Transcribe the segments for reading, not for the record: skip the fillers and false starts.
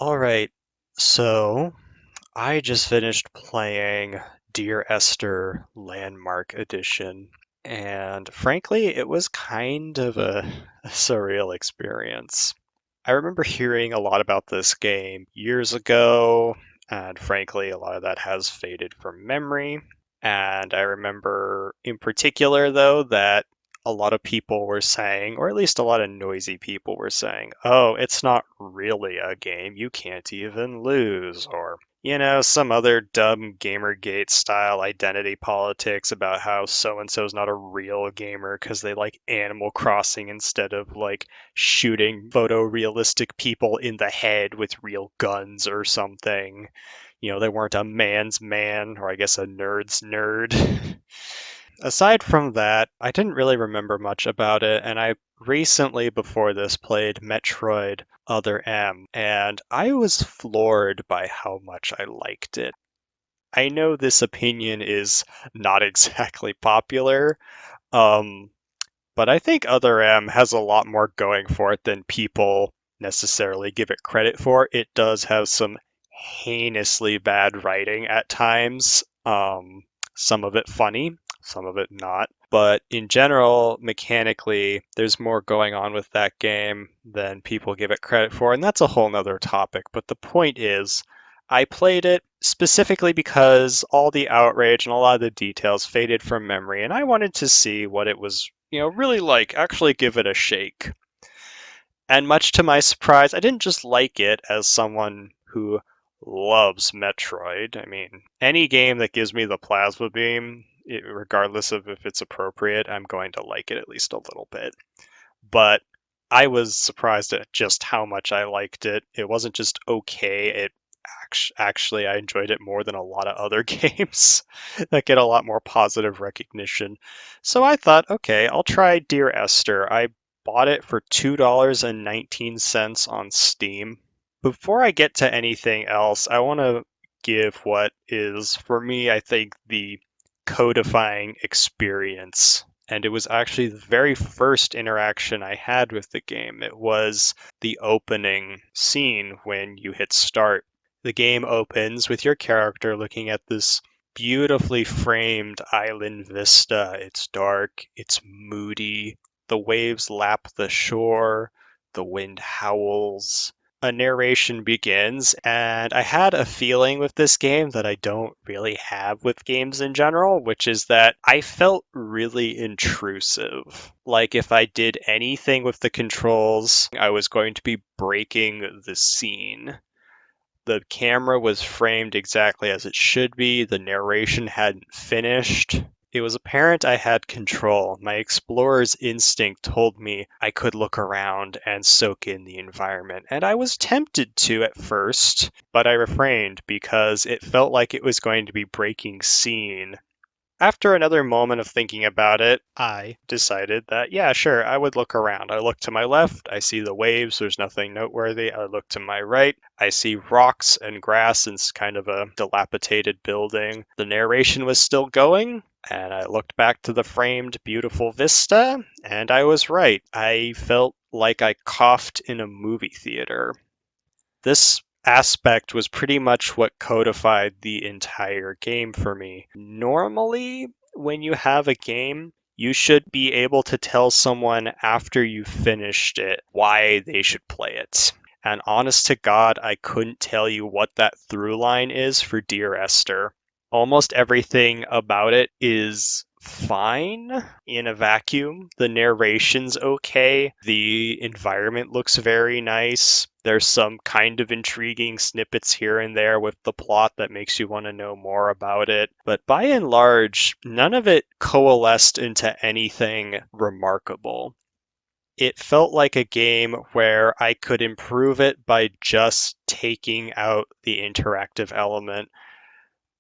All right, so I just finished playing Dear Esther Landmark Edition, and frankly, it was kind of a surreal experience. I remember hearing a lot about this game years ago, and frankly, a lot of that has faded from memory. And I remember in particular, though, that a lot of people were saying, or at least a lot of noisy people were saying, oh, it's not really a game. You can't even lose. Or, some other dumb Gamergate style identity politics about how so and so's not a real gamer because they like Animal Crossing instead of like shooting photorealistic people in the head with real guns or something. They weren't a man's man, or I guess a nerd's nerd. Aside from that, I didn't really remember much about it, and I recently, before this, played Metroid Other M, and I was floored by how much I liked it. I know this opinion is not exactly popular, um, but I think Other M has a lot more going for it than people necessarily give it credit for. It does have some heinously bad writing at times, some of it funny, some of it not. But in general, mechanically, there's more going on with that game than people give it credit for, and that's a whole nother topic. But the point is, I played it specifically because all the outrage and a lot of the details faded from memory, and I wanted to see what it was, really like, actually give it a shake. And much to my surprise, I didn't just like it as someone who loves Metroid. I mean, any game that gives me the plasma beam, regardless of if it's appropriate, I'm going to like it at least a little bit. But I was surprised at just how much I liked it. It wasn't just okay, it actually I enjoyed it more than a lot of other games that get a lot more positive recognition. So I thought, okay, I'll try Dear Esther. I bought it for $2.19 on Steam. Before I get to anything else, I want to give what is, for me, I think, the codifying experience. And it was actually the very first interaction I had with the game. It was the opening scene when you hit start. The game opens with your character looking at this beautifully framed island vista. It's dark, it's moody, the waves lap the shore, the wind howls. A narration begins, and I had a feeling with this game that I don't really have with games in general, which is that I felt really intrusive. Like if I did anything with the controls, I was going to be breaking the scene. The camera was framed exactly as it should be, the narration hadn't finished. It was apparent I had control. My explorer's instinct told me I could look around and soak in the environment, and I was tempted to at first, but I refrained because it felt like it was going to be breaking scene. After another moment of thinking about it, I decided that, yeah, sure, I would look around. I look to my left, I see the waves, there's nothing noteworthy. I look to my right, I see rocks and grass and kind of a dilapidated building. The narration was still going, and I looked back to the framed, beautiful vista, and I was right. I felt like I coughed in a movie theater. This aspect was pretty much what codified the entire game for me. Normally, when you have a game, you should be able to tell someone after you've finished it why they should play it. And honest to God, I couldn't tell you what that through line is for Dear Esther. Almost everything about it is fine in a vacuum. The narration's okay. The environment looks very nice. There's some kind of intriguing snippets here and there with the plot that makes you want to know more about it. But by and large, none of it coalesced into anything remarkable. It felt like a game where I could improve it by just taking out the interactive element.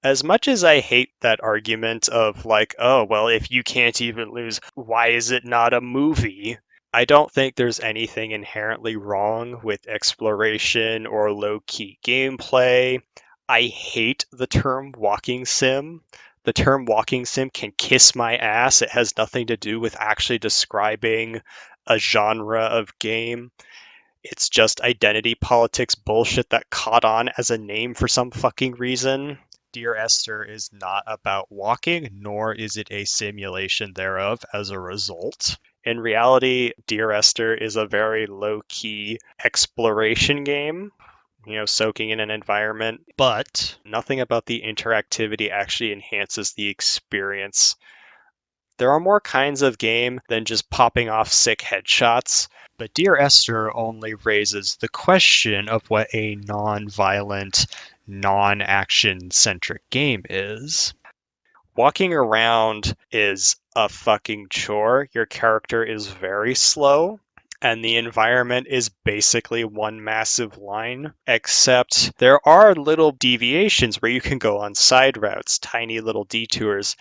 As much as I hate that argument of like, oh, well, if you can't even lose, why is it not a movie? I don't think there's anything inherently wrong with exploration or low key gameplay. I hate the term walking sim. The term walking sim can kiss my ass. It has nothing to do with actually describing a genre of game. It's just identity politics bullshit that caught on as a name for some fucking reason. Dear Esther is not about walking, nor is it a simulation thereof as a result. In reality, Dear Esther is a very low key exploration game, soaking in an environment, but nothing about the interactivity actually enhances the experience. There are more kinds of game than just popping off sick headshots, but Dear Esther only raises the question of what a non-violent, non-action centric game is. Walking around is a fucking chore. Your character is very slow, and the environment is basically one massive line, except there are little deviations where you can go on side routes, tiny little detours,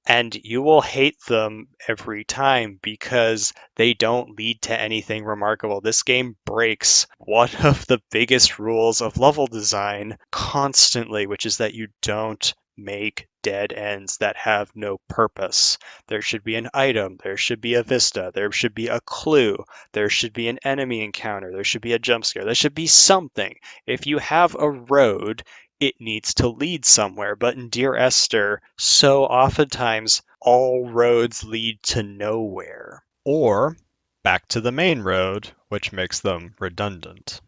and you will hate them every time because they don't lead to anything remarkable. This game breaks one of the biggest rules of level design constantly, which is that you don't make dead ends that have no purpose. There should be an item, there should be a vista, there should be a clue, there should be an enemy encounter, there should be a jump scare, there should be something. If you have a road, it needs to lead somewhere. But in Dear Esther, so oftentimes all roads lead to nowhere. Or back to the main road, which makes them redundant.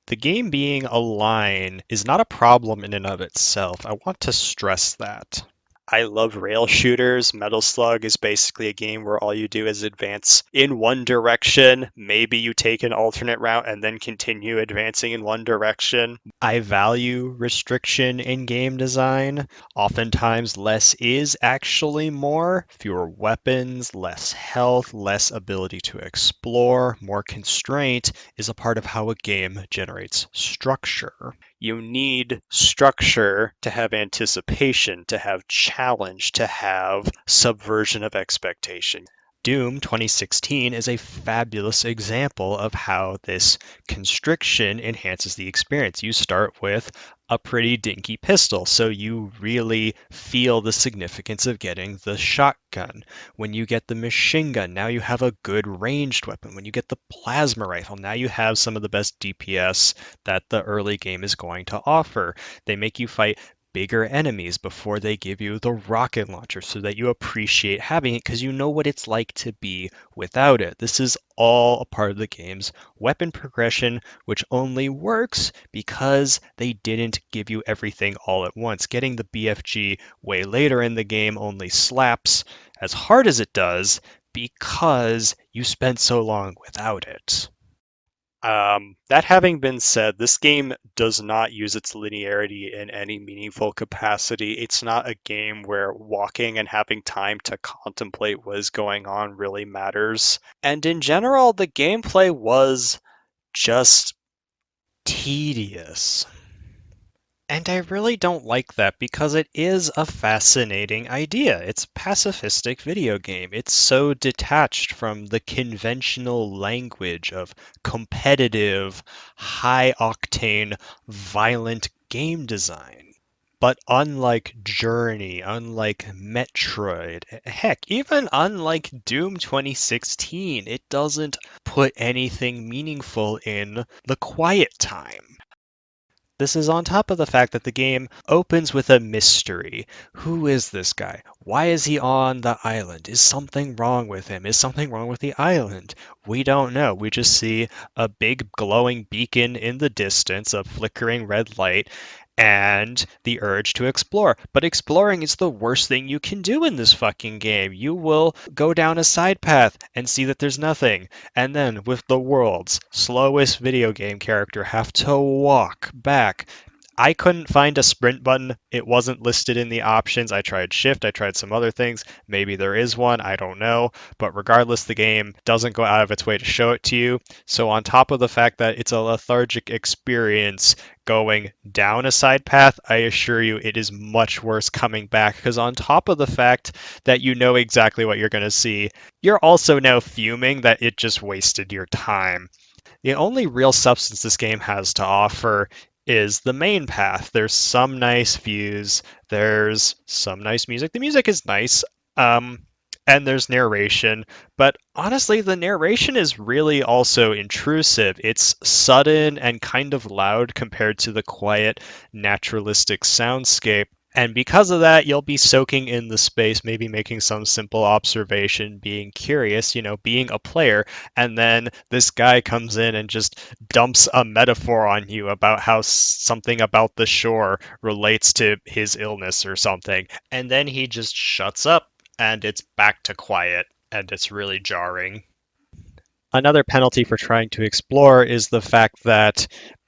The game being a line is not a problem in and of itself. I want to stress that. I love rail shooters. Metal Slug is basically a game where all you do is advance in one direction. Maybe you take an alternate route and then continue advancing in one direction. I value restriction in game design. Oftentimes, less is actually more. Fewer weapons, less health, less ability to explore, more constraint is a part of how a game generates structure. You need structure to have anticipation, to have challenge, to have subversion of expectation. Doom 2016 is a fabulous example of how this constriction enhances the experience. You start with a pretty dinky pistol, so you really feel the significance of getting the shotgun. When you get the machine gun, now you have a good ranged weapon. When you get the plasma rifle, now you have some of the best DPS that the early game is going to offer. They make you fight bigger enemies before they give you the rocket launcher so that you appreciate having it because you know what it's like to be without it. This is all a part of the game's weapon progression, which only works because they didn't give you everything all at once. Getting the BFG way later in the game only slaps as hard as it does because you spent so long without it. That having been said, this game does not use its linearity in any meaningful capacity. It's not a game where walking and having time to contemplate what is going on really matters. And in general, the gameplay was just tedious. And I really don't like that because it is a fascinating idea. It's a pacifistic video game. It's so detached from the conventional language of competitive, high octane, violent game design. But unlike Journey, unlike Metroid, heck, even unlike Doom 2016, it doesn't put anything meaningful in the quiet time. This is on top of the fact that the game opens with a mystery. Who is this guy? Why is he on the island? Is something wrong with him? Is something wrong with the island? We don't know. We just see a big glowing beacon in the distance, a flickering red light, and the urge to explore. But exploring is the worst thing you can do in this fucking game. You will go down a side path and see that there's nothing. And then, with the world's slowest video game character, have to walk back. I couldn't find a sprint button. It wasn't listed in the options. I tried shift, I tried some other things. Maybe there is one, I don't know. But regardless, the game doesn't go out of its way to show it to you. So, on top of the fact that it's a lethargic experience going down a side path, I assure you it is much worse coming back. Because, on top of the fact that you know exactly what you're going to see, you're also now fuming that it just wasted your time. The only real substance this game has to offer is the main path. There's some nice views, there's some nice music. The music is nice. and there's narration, but honestly, the narration is really also intrusive. It's sudden and kind of loud compared to the quiet, naturalistic soundscape. And because of that, you'll be soaking in the space, maybe making some simple observation, being curious, being a player. And then this guy comes in and just dumps a metaphor on you about how something about the shore relates to his illness or something. And then he just shuts up and it's back to quiet, and it's really jarring. Another penalty for trying to explore is the fact that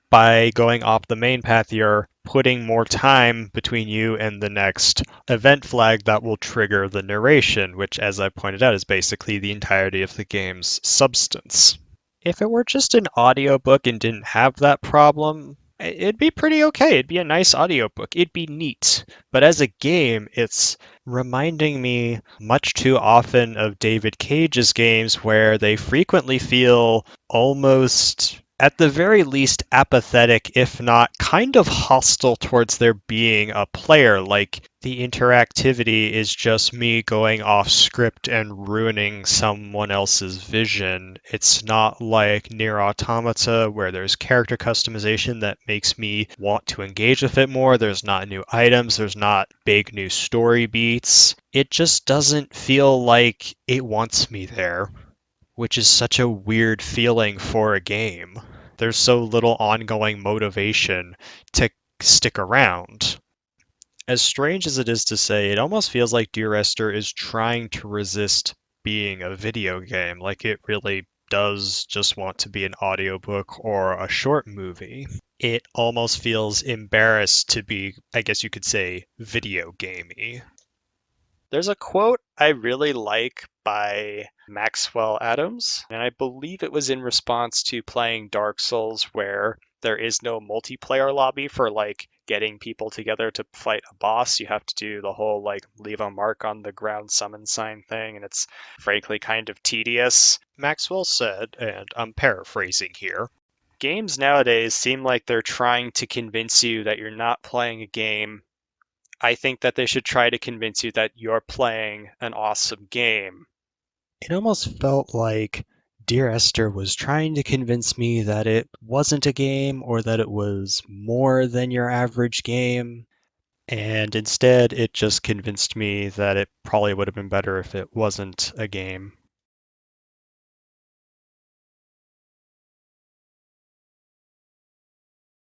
by going off the main path, you're putting more time between you and the next event flag that will trigger the narration, which, as I pointed out, is basically the entirety of the game's substance. If it were just an audiobook and didn't have that problem, it'd be pretty okay. It'd be a nice audiobook. It'd be neat. But as a game, it's reminding me much too often of David Cage's games where they frequently feel almost at the very least apathetic, if not kind of hostile towards there being a player. Like the interactivity is just me going off script and ruining someone else's vision. It's not like Nier Automata where there's character customization that makes me want to engage with it more. There's not new items, there's not big new story beats. It just doesn't feel like it wants me there, which is such a weird feeling for a game. There's so little ongoing motivation to stick around. As strange as it is to say, it almost feels like Dear Esther is trying to resist being a video game, like it really does just want to be an audiobook or a short movie. It almost feels embarrassed to be, I guess you could say, video gamey. There's a quote I really like by Maxwell Adams, and I believe it was in response to playing Dark Souls where there is no multiplayer lobby for like getting people together to fight a boss. You have to do the whole like leave a mark on the ground summon sign thing, and it's frankly kind of tedious. Maxwell said, and I'm paraphrasing here, games nowadays seem like they're trying to convince you that you're not playing a game. I think that they should try to convince you that you're playing an awesome game. It almost felt like Dear Esther was trying to convince me that it wasn't a game or that it was more than your average game. And instead, it just convinced me that it probably would have been better if it wasn't a game.